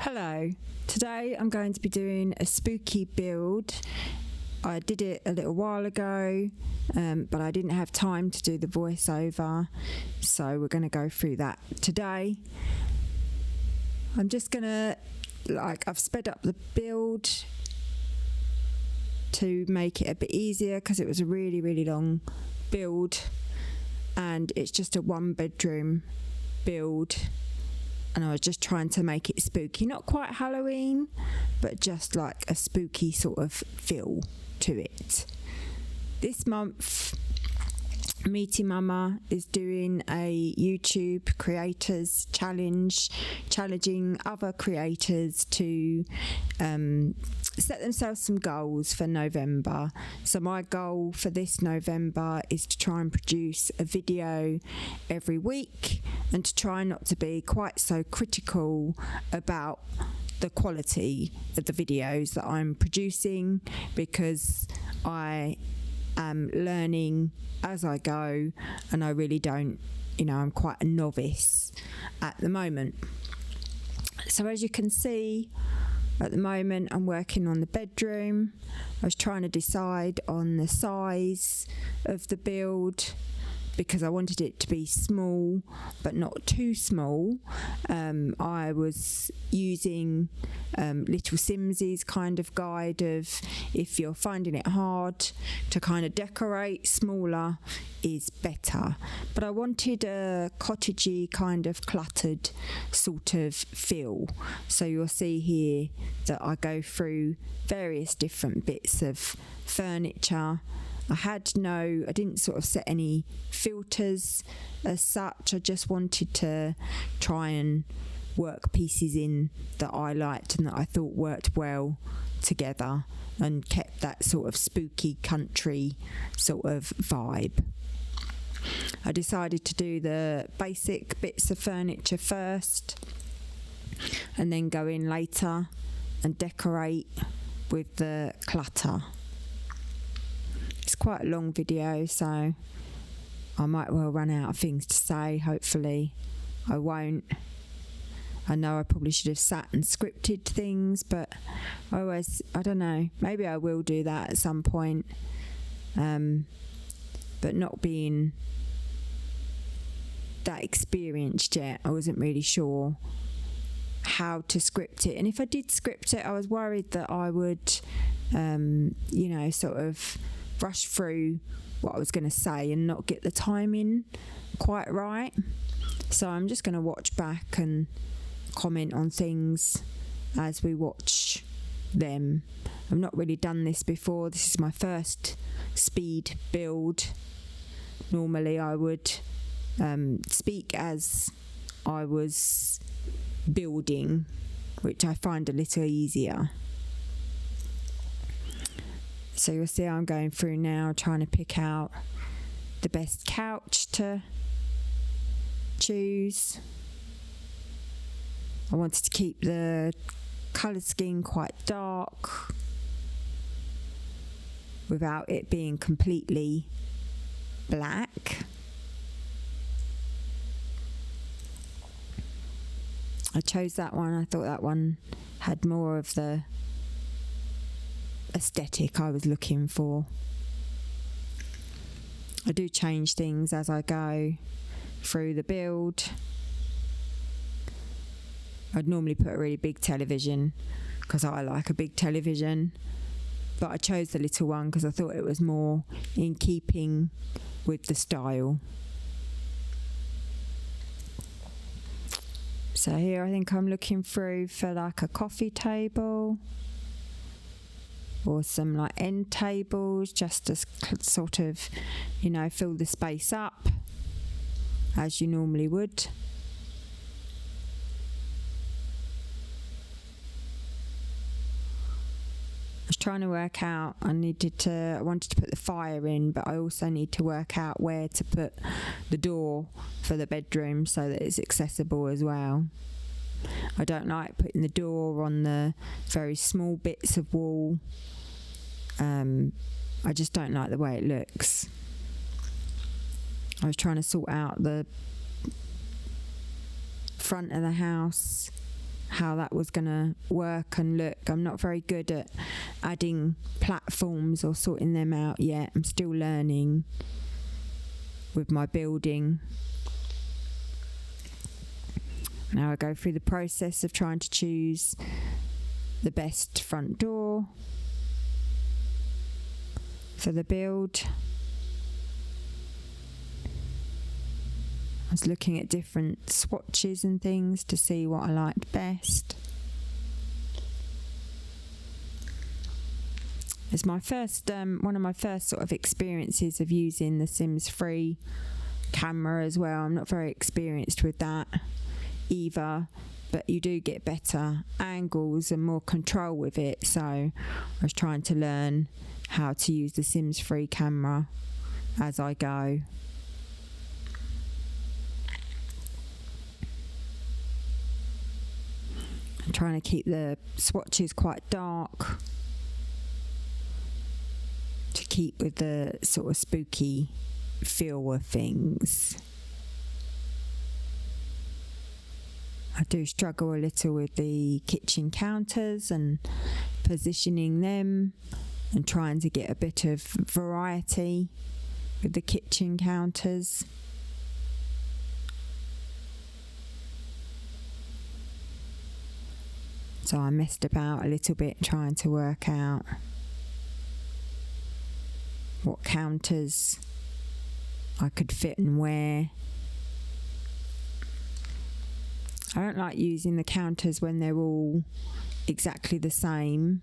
Hello, today I'm going to be doing a spooky build. I did it a little while ago, but I didn't have time to do the voiceover, so we're going to go through that today. I'm just going to, I've sped up the build to make it a bit easier because it was a really long build, and it's just a 1-bedroom build. And I was just trying to make it spooky, not quite Halloween, but just like a spooky sort of feel to it. This month, Meaty Mama is doing a YouTube creators challenge, challenging other creators to set themselves some goals for November. So my goal for this November is to try and produce a video every week and to try not to be quite so critical about the quality of the videos that I'm producing, because I am learning as I go and I really don't, I'm quite a novice at the moment. So as you can see, at the moment I'm working on the bedroom. I was trying to decide on the size of the build because I wanted it to be small but not too small. I was using Little Sims's kind of guide of, if you're finding it hard to kind of decorate, smaller is better. But I wanted a cottagey kind of cluttered sort of feel. So you'll see here that I go through various different bits of furniture. I didn't sort of set any filters as such. I just wanted to try and work pieces in that I liked and that I thought worked well together and kept that sort of spooky country sort of vibe. I decided to do the basic bits of furniture first and then go in later and decorate with the clutter. It's quite a long video, so I might well run out of things to say. Hopefully I won't. I know I probably should have sat and scripted things, but I don't know, maybe I will do that at some point, but not being that experienced yet, I wasn't really sure how to script it. And if I did script it, I was worried that I would sort of rush through what I was going to say and not get the timing quite right. So I'm just going to watch back and comment on things as we watch them. I've not really done this before. This is my first speed build. Normally I would speak as I was building, which I find a little easier. So you'll see I'm going through now trying to pick out the best couch to choose. I wanted to keep the colour scheme quite dark without it being completely black. I chose that one. I thought that one had more of the aesthetic I was looking for. I do change things as I go through the build. I'd normally put a really big television because I like a big television, but I chose the little one because I thought it was more in keeping with the style. So here I think I'm looking through for like a coffee table or some like end tables, just to sort of, fill the space up as you normally would. I was trying to work out, I wanted to put the fire in, but I also need to work out where to put the door for the bedroom so that it's accessible as well. I don't like putting the door on the very small bits of wall. I just don't like the way it looks. I was trying to sort out the front of the house how that was going to work and look. I'm not very good at adding platforms or sorting them out yet. I'm still learning with my building. Now I go through the process of trying to choose the best front door for the build. I was looking at different swatches and things to see what I liked best. It's my first, one of my first sort of experiences of using the Sims 3 camera as well. I'm not very experienced with that either, but you do get better angles and more control with it. So I was trying to learn how to use the Sims 3 camera as I go. I'm trying to keep the swatches quite dark to keep with the sort of spooky feel of things. I do struggle a little with the kitchen counters and positioning them and trying to get a bit of variety with the kitchen counters. So I messed about a little bit trying to work out what counters I could fit and where. I don't like using the counters when they're all exactly the same.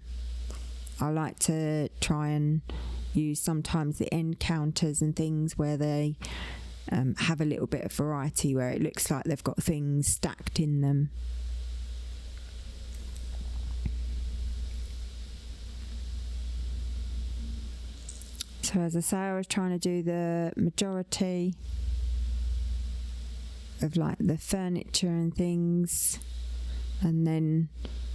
I like to try and use sometimes the end counters and things where they have a little bit of variety, where it looks like they've got things stacked in them. So as I say, I was trying to do the majority of like the furniture and things, and then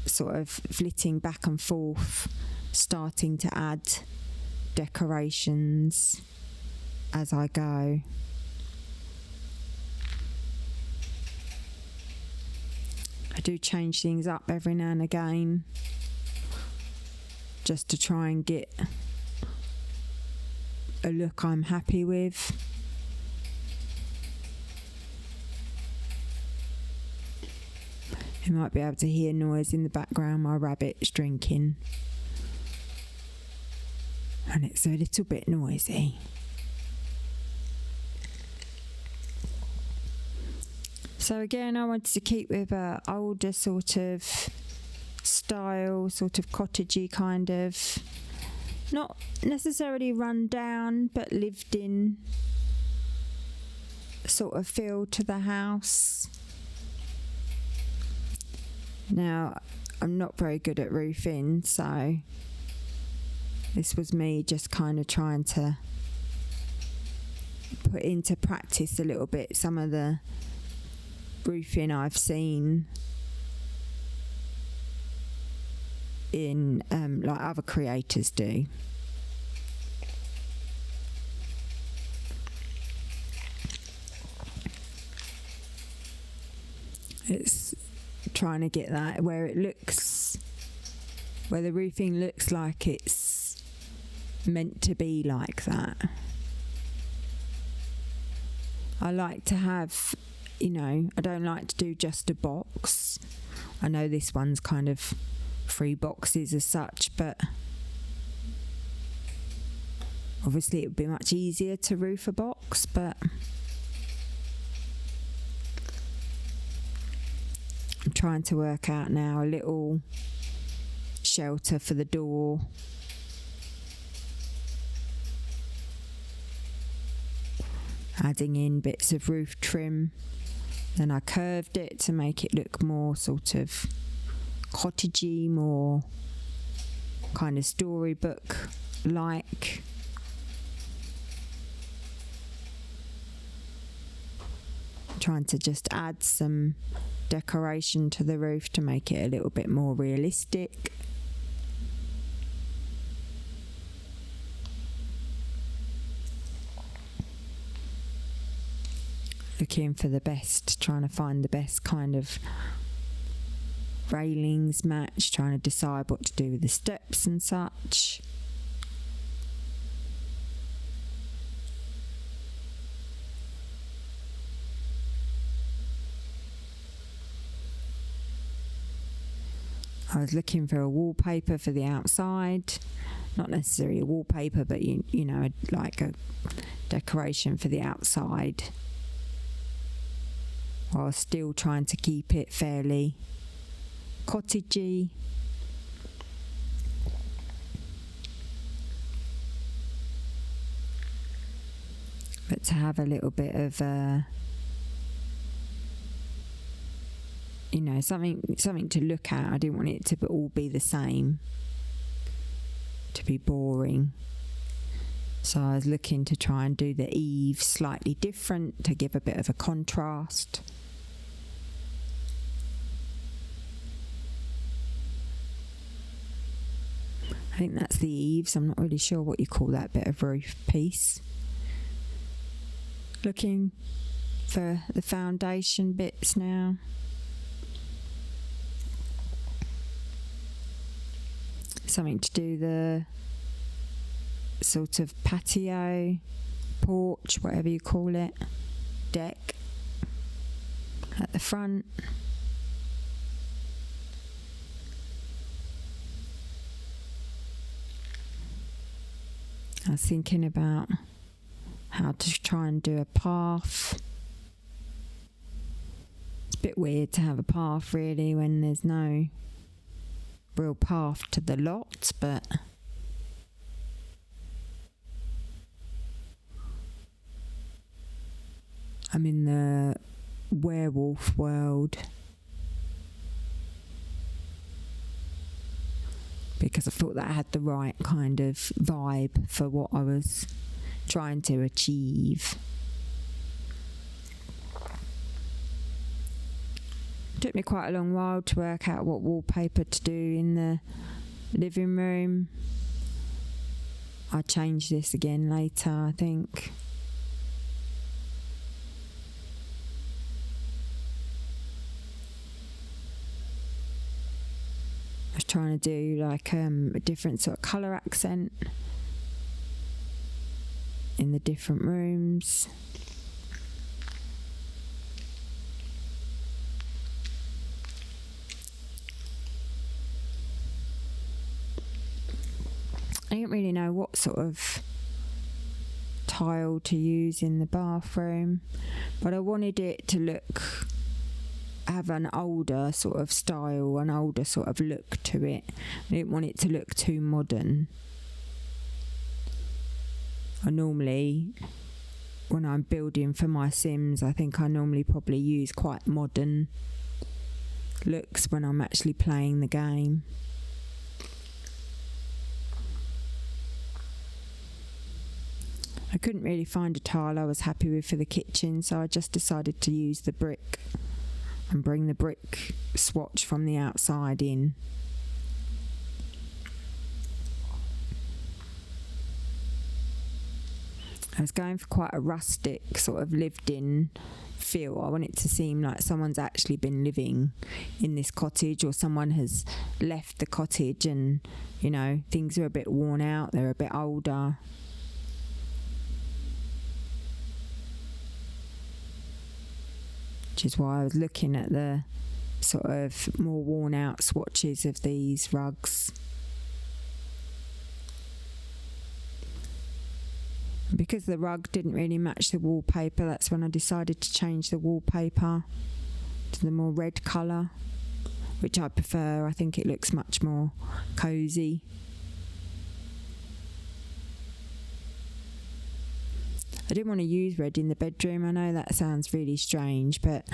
sort of flitting back and forth, starting to add decorations as I go. I do change things up every now and again just to try and get a look I'm happy with. You might be able to hear noise in the background. My rabbit's drinking and it's a little bit noisy. So again, I wanted to keep with a older sort of style, sort of cottagey kind of, not necessarily run down, but lived in sort of feel to the house. Now, I'm not very good at roofing, so this was me just kind of trying to put into practice a little bit some of the roofing I've seen in like other creators do. It's trying to get that where it looks, where the roofing looks like it's meant to be like that. I like to have, you know, I don't like to do just a box. I know this one's kind of 3 boxes as such, but obviously it would be much easier to roof a box, but I'm trying to work out now a little shelter for the door. Adding in bits of roof trim. Then I curved it to make it look more sort of cottagey, more kind of storybook-like. Trying to just add some decoration to the roof to make it a little bit more realistic. Looking for the best, trying to find the best kind of railings match, trying to decide what to do with the steps and such. I was looking for a wallpaper for the outside, not necessarily a wallpaper, but you know, like a decoration for the outside, while still trying to keep it fairly cottagey. But to have a little bit of you know, something to look at. I didn't want it to all be the same, to be boring. So I was looking to try and do the eaves slightly different to give a bit of a contrast. I think that's the eaves. I'm not really sure what you call that bit of roof piece. Looking for the foundation bits now. Something to do the sort of patio, porch, whatever you call it, deck at the front. I was thinking about how to try and do a path. It's a bit weird to have a path really when there's no real path to the lot, but I'm in the werewolf world because I thought that I had the right kind of vibe for what I was trying to achieve. It took me quite a long while to work out what wallpaper to do in the living room. I'll change this again later, I think. I was trying to do like a different sort of colour accent in the different rooms. I didn't really know what sort of tile to use in the bathroom, but I wanted it to have an older sort of style, an older sort of look to it. I didn't want it to look too modern. I normally, when I'm building for my Sims, I think I normally probably use quite modern looks when I'm actually playing the game. I couldn't really find a tile I was happy with for the kitchen, so I just decided to use the brick and bring the brick swatch from the outside in. I was going for quite a rustic sort of lived-in feel. I want it to seem like someone's actually been living in this cottage, or someone has left the cottage and, you know, things are a bit worn out, they're a bit older. Which is why I was looking at the sort of more worn out swatches of these rugs. Because the rug didn't really match the wallpaper, that's when I decided to change the wallpaper to the more red colour, which I prefer. I think it looks much more cosy. I didn't want to use red in the bedroom. I know that sounds really strange, but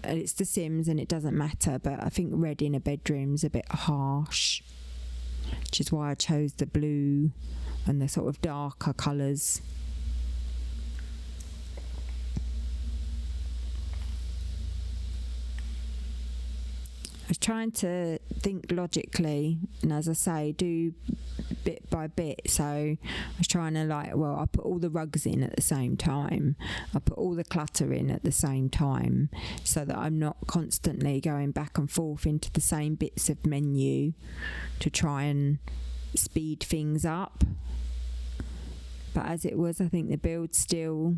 it's The Sims and it doesn't matter, but I think red in a bedroom's a bit harsh, which is why I chose the blue and the sort of darker colours. I was trying to think logically and, as I say, do bit by bit. So I was trying to I put all the rugs in at the same time. I put all the clutter in at the same time so that I'm not constantly going back and forth into the same bits of menu to try and speed things up. But as it was, I think the build still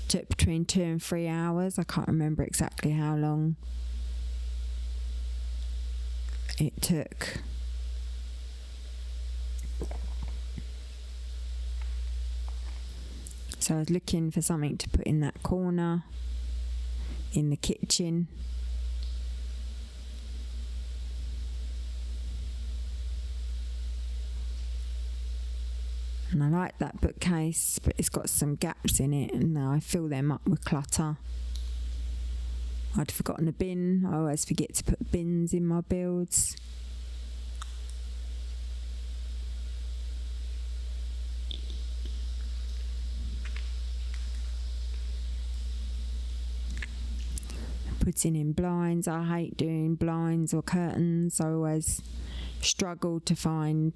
took between 2 and 3 hours. I can't remember exactly how long it took. So I was looking for something to put in that corner in the kitchen. And I like that bookcase, but it's got some gaps in it, and I fill them up with clutter. I'd forgotten a bin. I always forget to put bins in my builds. Putting in blinds. I hate doing blinds or curtains. I always struggle to find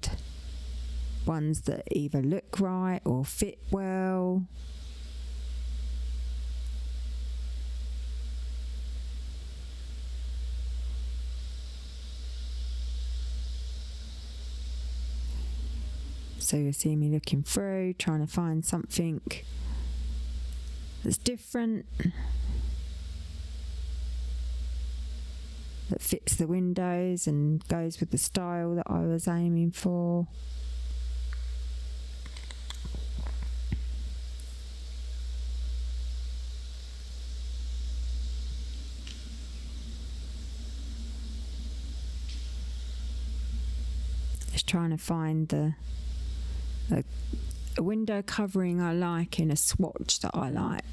ones that either look right or fit well. So you'll see me looking through, trying to find something that's different, that fits the windows and goes with the style that I was aiming for. Just trying to find a window covering I like in a swatch that I like.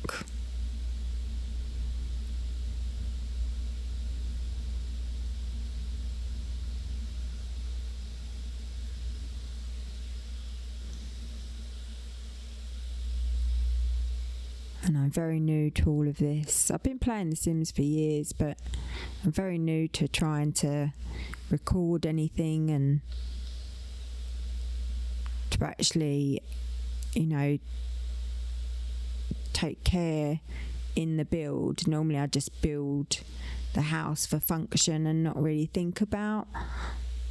And I'm very new to all of this. I've been playing The Sims for years, but I'm very new to trying to record anything and to actually, take care in the build. Normally I just build the house for function and not really think about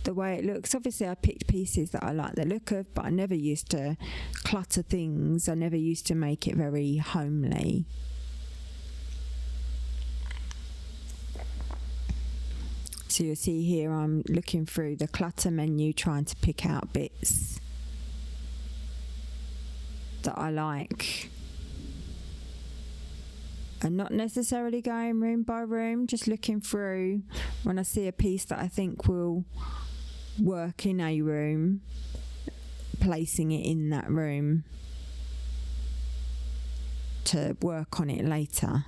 the way it looks. Obviously I picked pieces that I like the look of, but I never used to clutter things. I never used to make it very homely. So you'll see here I'm looking through the clutter menu, trying to pick out bits that I like, and not necessarily going room by room, just looking through. When I see a piece that I think will work in a room, placing it in that room to work on it later.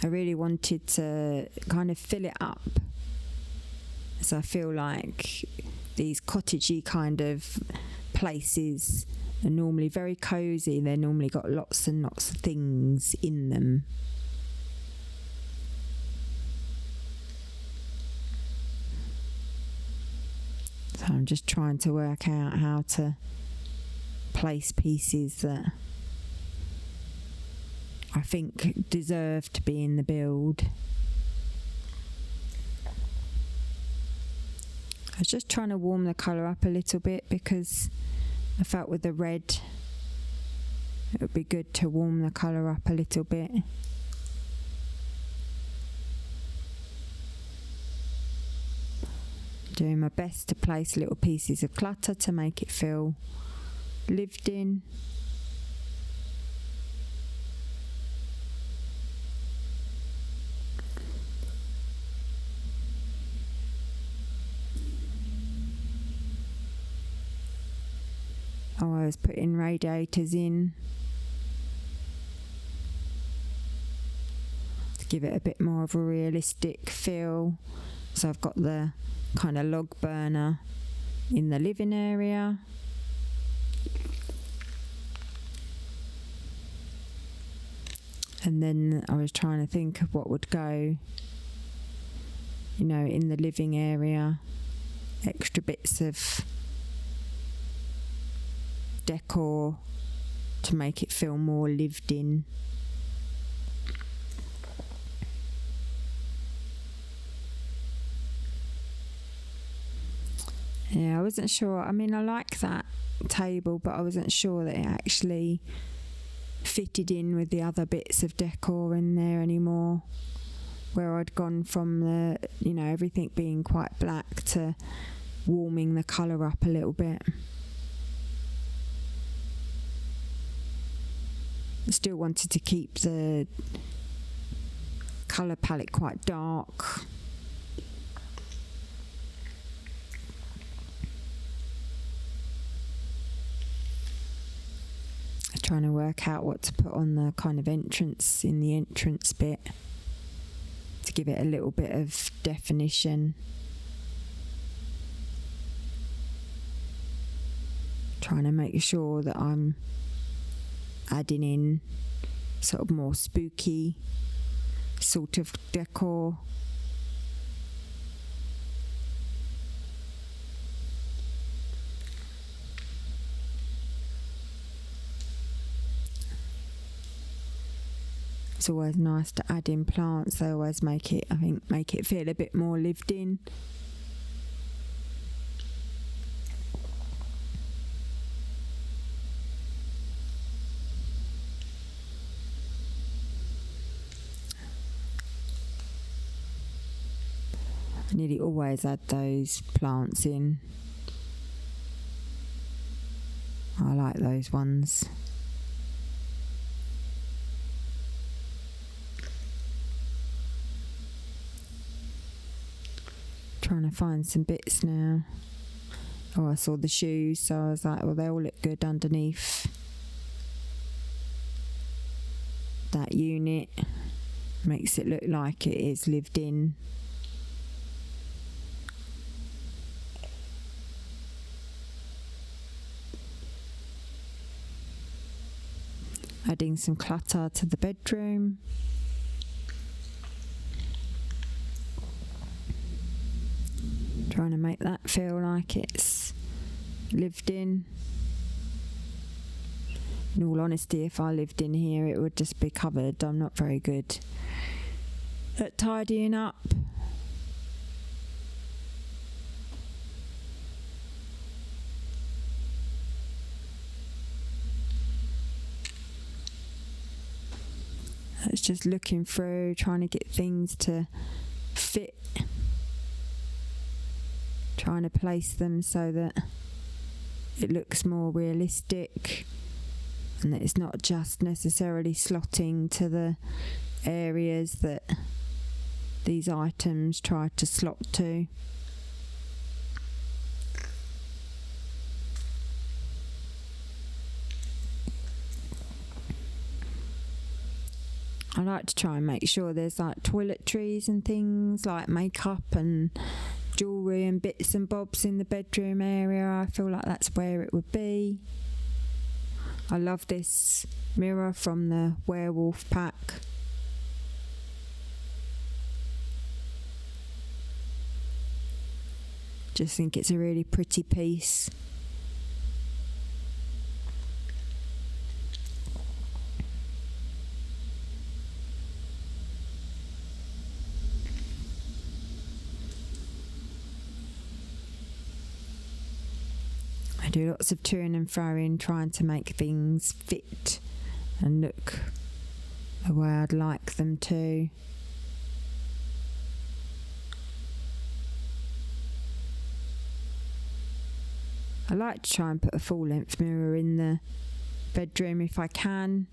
I really wanted to kind of fill it up, so I feel like these cottagey kind of places are normally very cosy. They're normally got lots and lots of things in them. So I'm just trying to work out how to place pieces that I think deserve to be in the build. I was just trying to warm the colour up a little bit because I felt with the red it would be good to warm the colour up a little bit. Doing my best to place little pieces of clutter to make it feel lived in. I was putting radiators in to give it a bit more of a realistic feel. So I've got the kind of log burner in the living area. And then I was trying to think of what would go, you know, in the living area, extra bits of decor to make it feel more lived in. Yeah, I wasn't sure. I mean, I like that table, but I wasn't sure that it actually fitted in with the other bits of decor in there anymore, where I'd gone from the, you know, everything being quite black to warming the colour up a little bit. I still wanted to keep the colour palette quite dark. Trying to work out what to put on the kind of entrance, in the entrance bit, to give it a little bit of definition. Trying to make sure that I'm adding in sort of more spooky sort of decor. It's always nice to add in plants. They always make it, I think, make it feel a bit more lived in. I nearly always add those plants in. I like those ones. Trying to find some bits now. Oh, I saw the shoes, so I was like, well, they all look good underneath that unit. Makes it look like it is lived in. Adding some clutter to the bedroom. Trying to make that feel like it's lived in. In all honesty, if I lived in here, it would just be covered. I'm not very good at tidying up. It's just looking through, trying to get things to fit. Trying to place them so that it looks more realistic and that it's not just necessarily slotting to the areas that these items try to slot to. I like to try and make sure there's like toiletries and things like makeup and jewellery and bits and bobs in the bedroom area. I feel like that's where it would be. I love this mirror from the Werewolf pack. Just think it's a really pretty piece. I do lots of toing and froing, trying to make things fit and look the way I'd like them to. I like to try and put a full-length mirror in the bedroom if I can.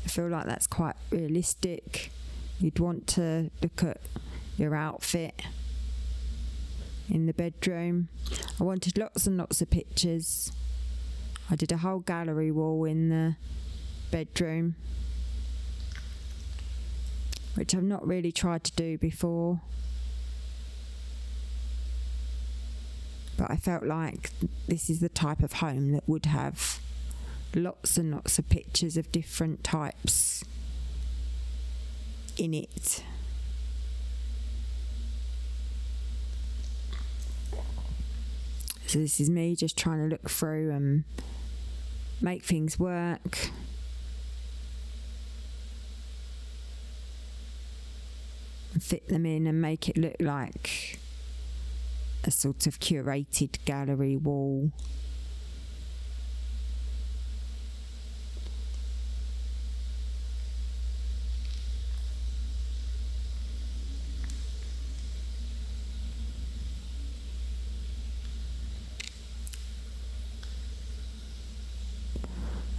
I feel like that's quite realistic. You'd want to look at your outfit in the bedroom. I wanted lots and lots of pictures. I did a whole gallery wall in the bedroom, which I've not really tried to do before. But I felt like this is the type of home that would have lots and lots of pictures of different types in it. So this is me just trying to look through and make things work. And fit them in and make it look like a sort of curated gallery wall.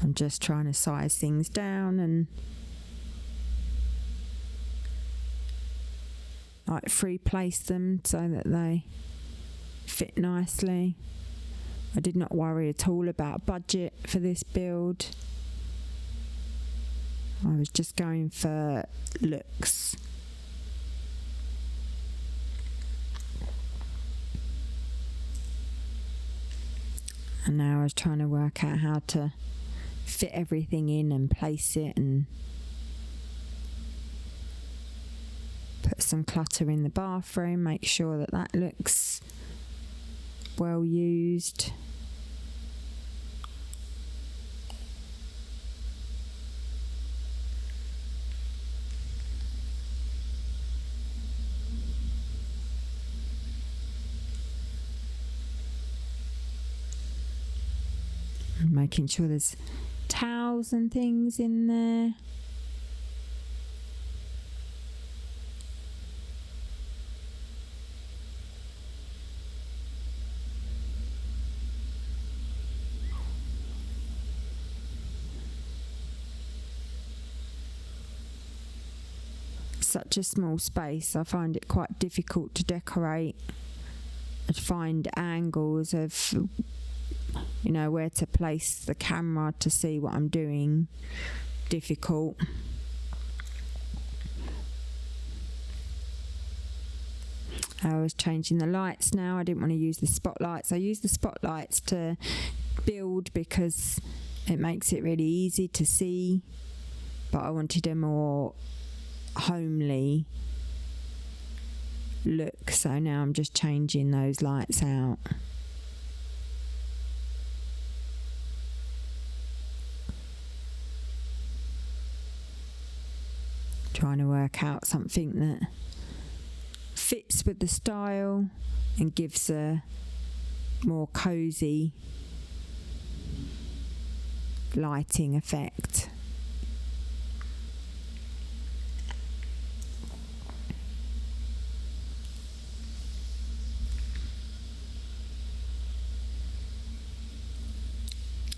I'm just trying to size things down and like free place them so that they fit nicely. I did not worry at all about budget for this build. I was just going for looks. And now I was trying to work out how to fit everything in and place it and put some clutter in the bathroom, make sure that that looks well used. And making sure there's towels and things in there. Such a small space, I find it quite difficult to decorate and find angles of, you know, where to place the camera to see what I'm doing. Difficult. I was changing the lights now. I didn't want to use the spotlights. I use the spotlights to build because it makes it really easy to see, but I wanted a more homely look, so now I'm just changing those lights out. Trying to work out something that fits with the style and gives a more cozy lighting effect.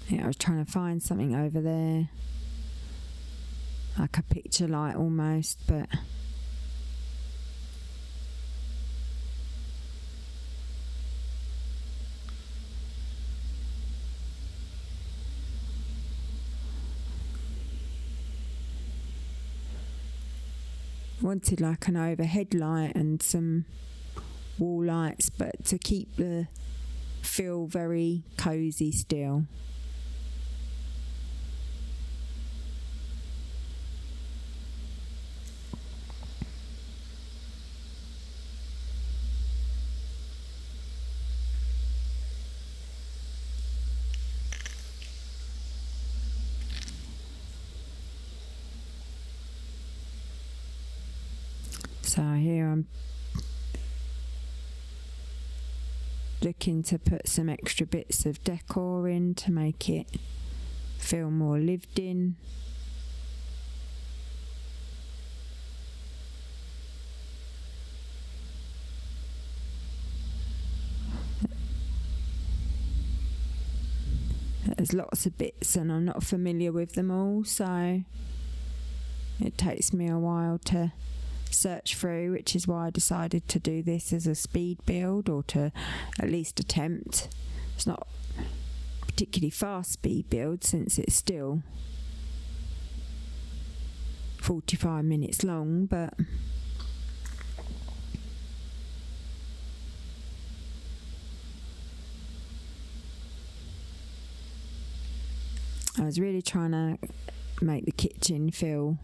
Yeah, I was trying to find something over there, like a picture light almost, but wanted like an overhead light and some wall lights, but to keep the feel very cozy still. So here I'm looking to put some extra bits of decor in to make it feel more lived in. There's lots of bits and I'm not familiar with them all, so it takes me a while to search through, which is why I decided to do this as a speed build, or to at least attempt. It's not a particularly fast speed build since it's still 45 minutes long, but I was really trying to make the kitchen feel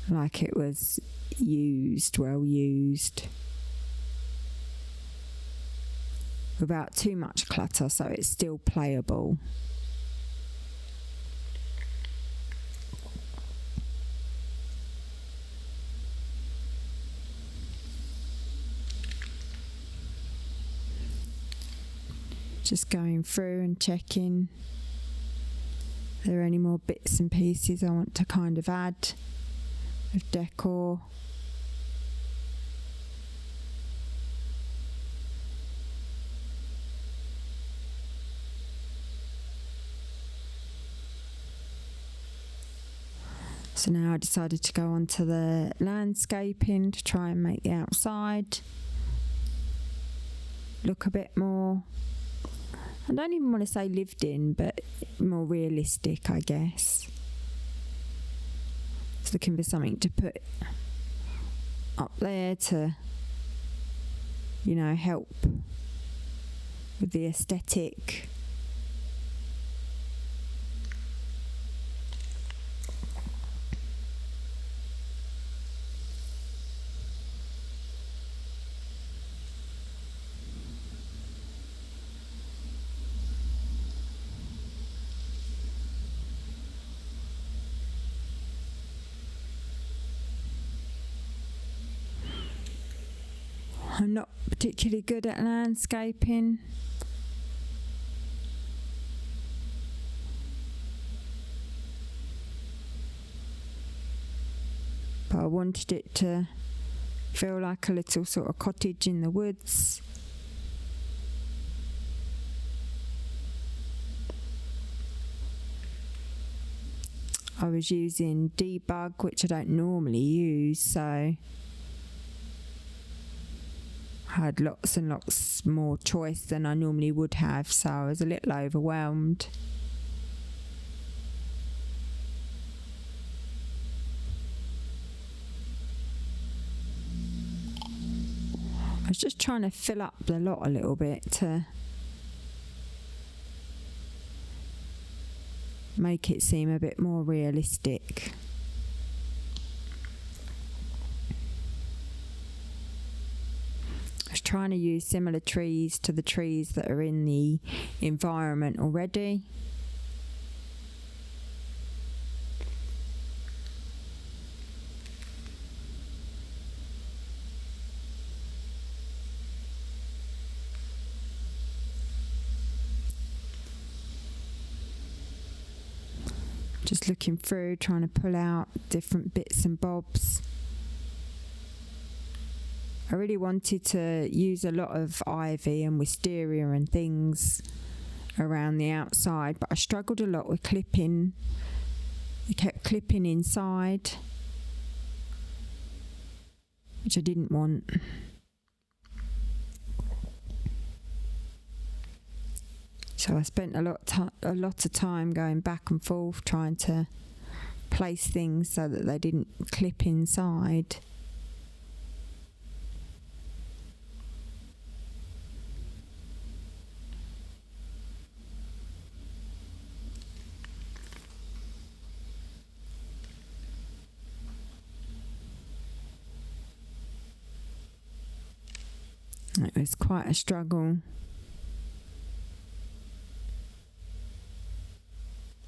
like it was well used, without too much clutter, so it's still playable. Just going through and checking if there are any more bits and pieces I want to kind of add of decor. So now I decided to go on to the landscaping to try and make the outside look a bit more, I don't even want to say lived in, but more realistic, I guess. Just looking for something to put up there to, help with the aesthetic. I'm not particularly good at landscaping. But I wanted it to feel like a little sort of cottage in the woods. I was using debug, which I don't normally use, so I had lots and lots more choice than I normally would have, so I was a little overwhelmed. I was just trying to fill up the lot a little bit to make it seem a bit more realistic. I was trying to use similar trees to the trees that are in the environment already. Just looking through, trying to pull out different bits and bobs. I really wanted to use a lot of ivy and wisteria and things around the outside, but I struggled a lot with clipping. It kept clipping inside, which I didn't want. So I spent a lot of time going back and forth trying to place things so that they didn't clip inside. It was quite a struggle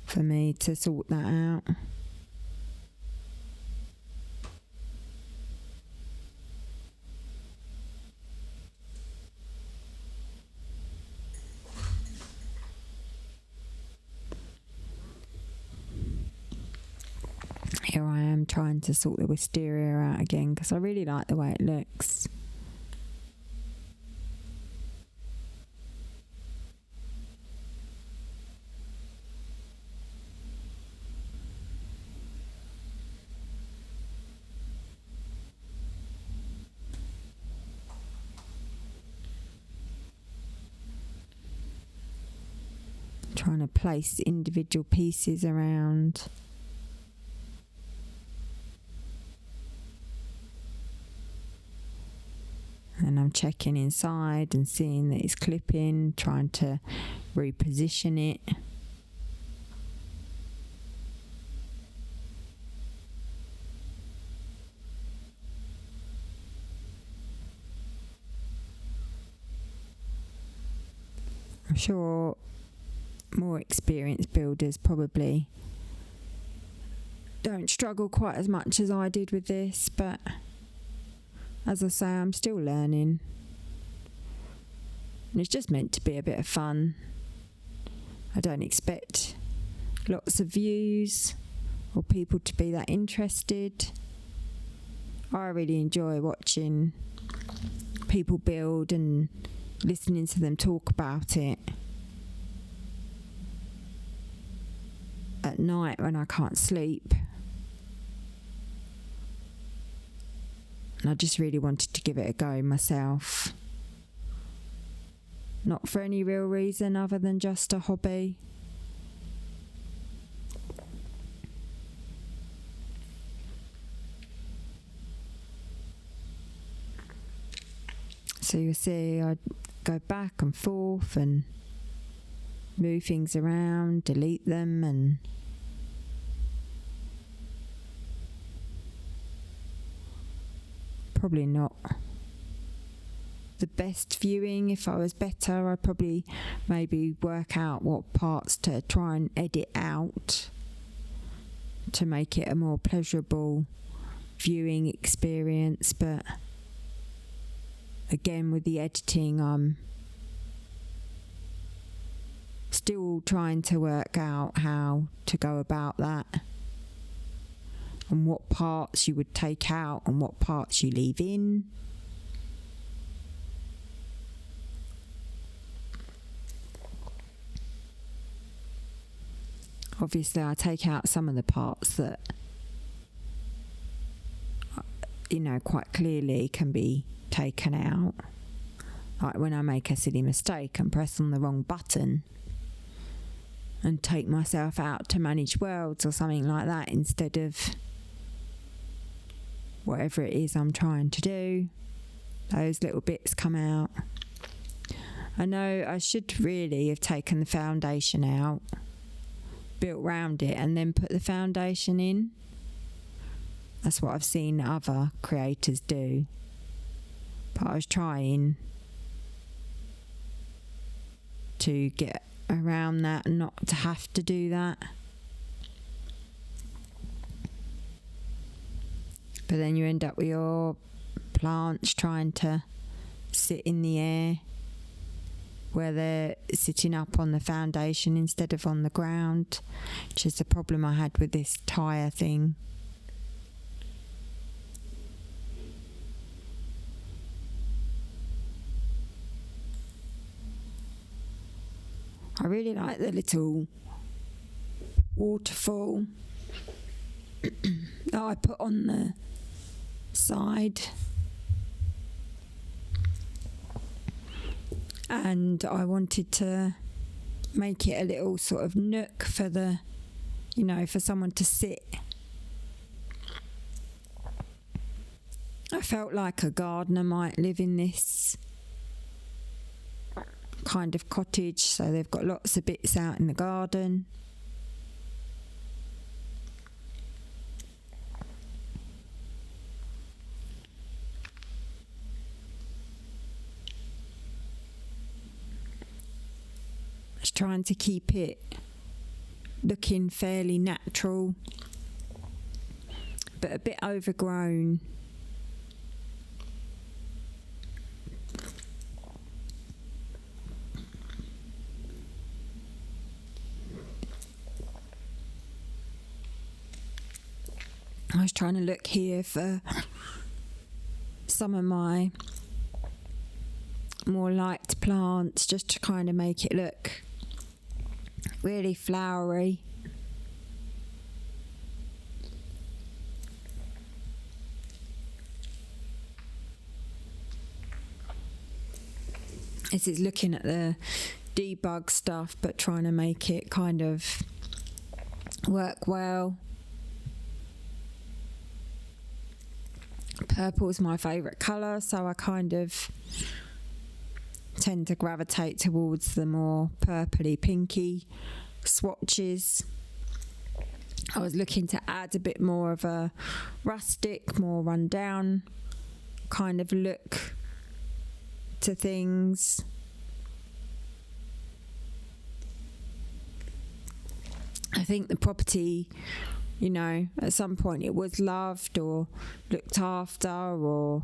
for me to sort that out. Here I am trying to sort the wisteria out again because I really like the way it looks. Trying to place individual pieces around. And I'm checking inside and seeing that it's clipping, trying to reposition it. I'm sure more experienced builders probably don't struggle quite as much as I did with this, but as I say, I'm still learning. And it's just meant to be a bit of fun. I don't expect lots of views or people to be that interested. I really enjoy watching people build and listening to them talk about it. At night when I can't sleep. And I just really wanted to give it a go myself. Not for any real reason other than just a hobby. So you'll see I go back and forth and move things around, delete them, and probably not the best viewing. If I was better, I'd probably maybe work out what parts to try and edit out to make it a more pleasurable viewing experience. But again, with the editing, I'm still trying to work out how to go about that and what parts you would take out and what parts you leave in. Obviously, I take out some of the parts that, quite clearly can be taken out. Like when I make a silly mistake and press on the wrong button and take myself out to manage worlds or something like that instead of whatever it is I'm trying to do. Those little bits come out. I know I should really have taken the foundation out, built round it, and then put the foundation in. That's what I've seen other creators do. But I was trying to get around that and not to have to do that. But then you end up with your plants trying to sit in the air where they're sitting up on the foundation instead of on the ground, which is the problem I had with this tyre thing. I really like the little waterfall that I put on the side. And I wanted to make it a little sort of nook for the, for someone to sit. I felt like a gardener might live in this kind of cottage, so they've got lots of bits out in the garden. Just trying to keep it looking fairly natural, but a bit overgrown. I was trying to look here for some of my more liked plants just to kind of make it look really flowery. This is looking at the debug stuff but trying to make it kind of work well. Purple is my favourite colour, so I kind of tend to gravitate towards the more purpley pinky swatches. I was looking to add a bit more of a rustic, more run down kind of look to things. think the property, you know, at some point it was loved or looked after, or,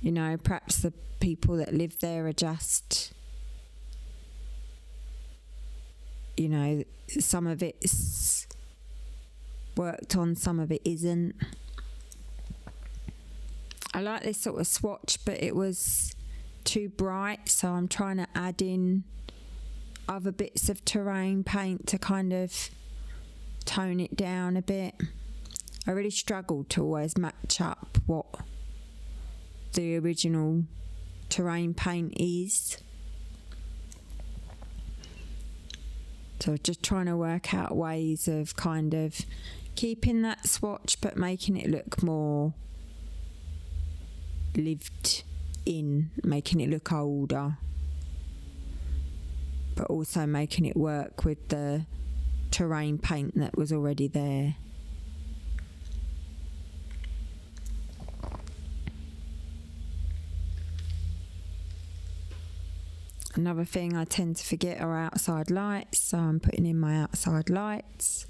you know, perhaps the people that live there are just, you know, some of it's worked on, some of it isn't. I like this sort of swatch, but it was too bright, so I'm trying to add in other bits of terrain paint to kind of tone it down a bit. I really struggled to always match up what the original terrain paint is. So just trying to work out ways of kind of keeping that swatch but making it look more lived in, making it look older, but also making it work with the terrain paint that was already there. Another thing I tend to forget are outside lights, so I'm putting in my outside lights.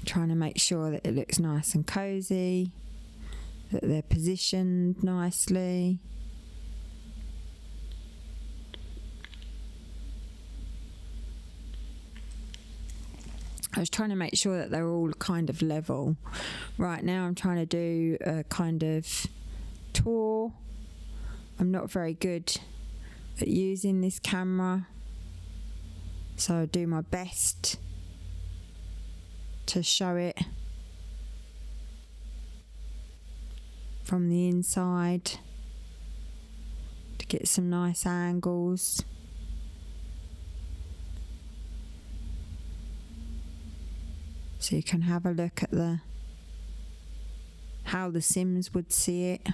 Trying to make sure that it looks nice and cozy, that they're positioned nicely. I was trying to make sure that they're all kind of level. Right now I'm trying to do a kind of tour. I'm not very good at using this camera, so I'll do my best to show it from the inside to get some nice angles. So you can have a look at how the Sims would see it.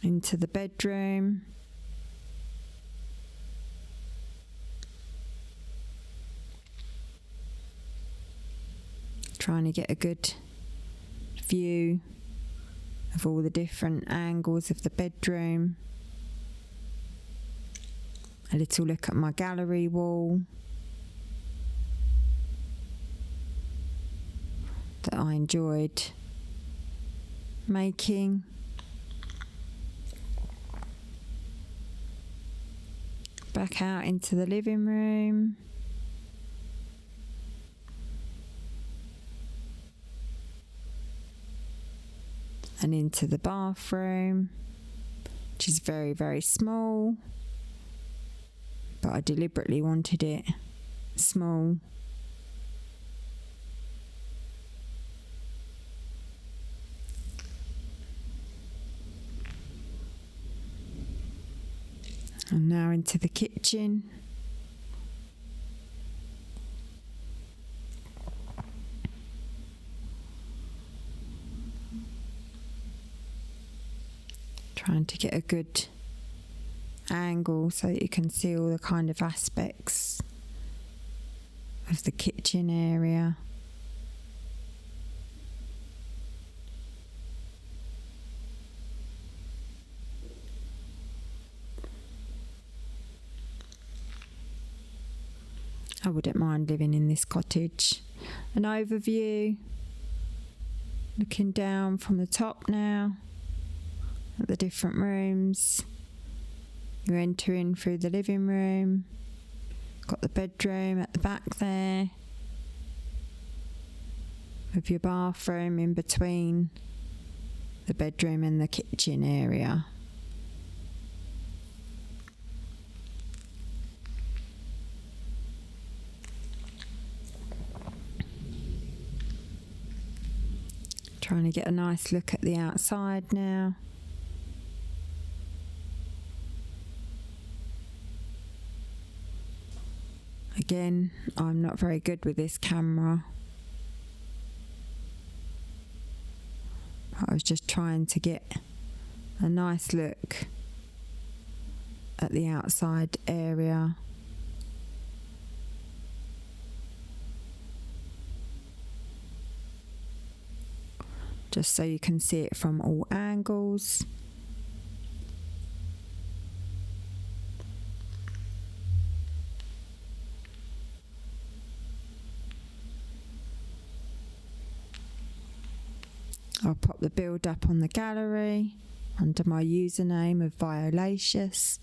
Into the bedroom. Trying to get a good view of all the different angles of the bedroom. A little look at my gallery wall that I enjoyed making. Back out into the living room. And into the bathroom, which is very, very small. But I deliberately wanted it small. And now into the kitchen. Trying to get a good angle so that you can see all the kind of aspects of the kitchen area. I wouldn't mind living in this cottage. An overview, looking down from the top now at the different rooms. You enter in through the living room, got the bedroom at the back there, with your bathroom in between the bedroom and the kitchen area. Trying to get a nice look at the outside now. Again, I'm not very good with this camera. I was just trying to get a nice look at the outside area. just so you can see it from all angles. I'll pop the build up on the gallery under my username of Violacious.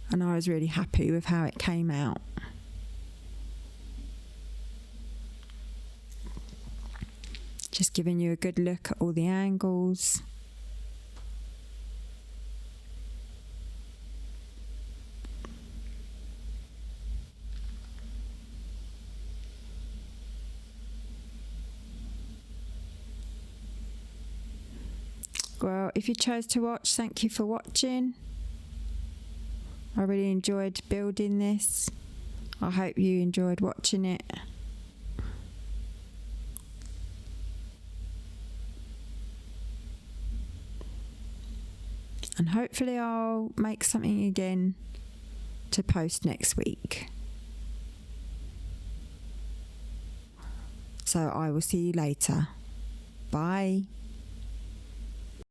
And I was really happy with how it came out. Just giving you a good look at all the angles. Well, if you chose to watch, thank you for watching. I really enjoyed building this. I hope you enjoyed watching it. And hopefully I'll make something again to post next week. So I will see you later. Bye.